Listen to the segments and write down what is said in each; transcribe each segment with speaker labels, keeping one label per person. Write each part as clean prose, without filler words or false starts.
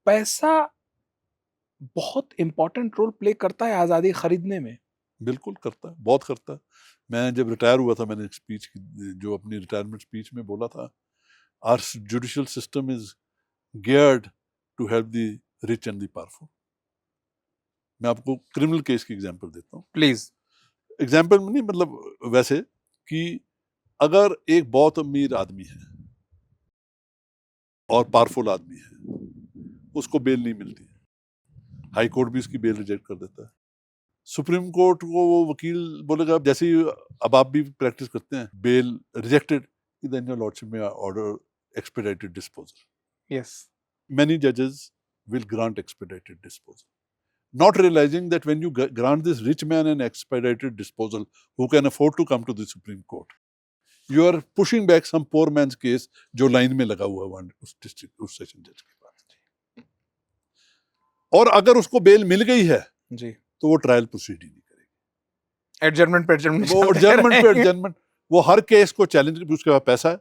Speaker 1: पैसा बहुत important role play करता है आज़ादी खरीदने में।
Speaker 2: बिल्कुल करता है, बहुत करता है। मैं जब रिटायर हुआ था, मैंने एक स्पीच जो अपनी रिटायरमेंट स्पीच में बोला था, our judicial system is geared to help the rich and the powerful. मैं आपको क्रिमिनल केस की एग्जांपल देता हूँ।
Speaker 1: प्लीज।
Speaker 2: एग्जांपल में नहीं, मतलब वैसे कि अगर एक बहुत अमीर आदमी है और पावरफुल आदमी है, उसको बेल नहीं मिलती, हाई कोर्ट भी उसकी बेल रिजेक्ट कर देता है, सुप्रीम कोर्ट को वो वकील बोलेगा, जैसे ही अब आप भी प्रैक्टिस करते हैं, bail rejected, then your lordship में order expedited disposal.
Speaker 1: Yes.
Speaker 2: Many judges will grant expedited disposal, not realizing that when you grant this rich man an expedited disposal who can afford to come to the Supreme Court, you are pushing back some poor man's case जो line में लगा हुआ है उस district, उस session जज के पास। और अगर उसको बेल मिल गई है
Speaker 1: जी,
Speaker 2: तो वो ट्रायल प्रोसीड ही नहीं करेगी।
Speaker 1: एडजर्नमेंट पे एडजर्नमेंट,
Speaker 2: वो एडजर्नमेंट पे एडजर्नमेंट, वो हर केस को चैलेंज, उसके पास पैसा है,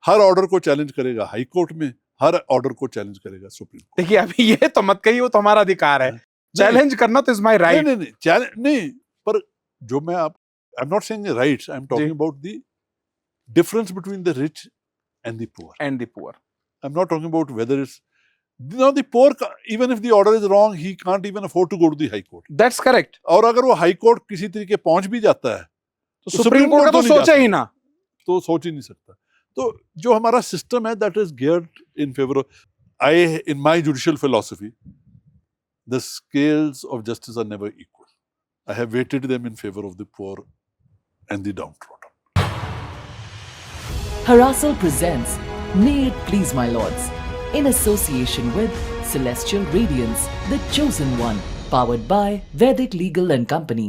Speaker 2: हर ऑर्डर को चैलेंज करेगा हाई कोर्ट में, हर ऑर्डर को चैलेंज करेगा सुप्रीम कोर्ट।
Speaker 1: देखिए अभी ये तो मत कहिए, वो तो हमारा अधिकार है, चैलेंज करना तो इज माय राइट।
Speaker 2: नहीं नहीं चैलेंज नहीं, पर जो मैं आप, I am not saying rights, I am talking about the difference between the rich and the poor. I am not talking about whether it's, now the poor, even if the order is wrong, he can't even afford to go to the high court.
Speaker 1: That's correct.
Speaker 2: और अगर वो high court किसी तरीके पहुंच भी जाता है
Speaker 1: तो सुप्रीम कोर्ट का तो सोचा ही ना,
Speaker 2: तो सोच ही नहीं सकता। तो जो हमारा सिस्टम है, that is geared in favor of, in my judicial philosophy, the scales of justice are never equal. I have weighted them in favor of the poor and the downtrodden.
Speaker 3: Harasal presents May It Please My Lords, in association with Celestial Radiance, The Chosen One, powered by Vedic Legal and Company.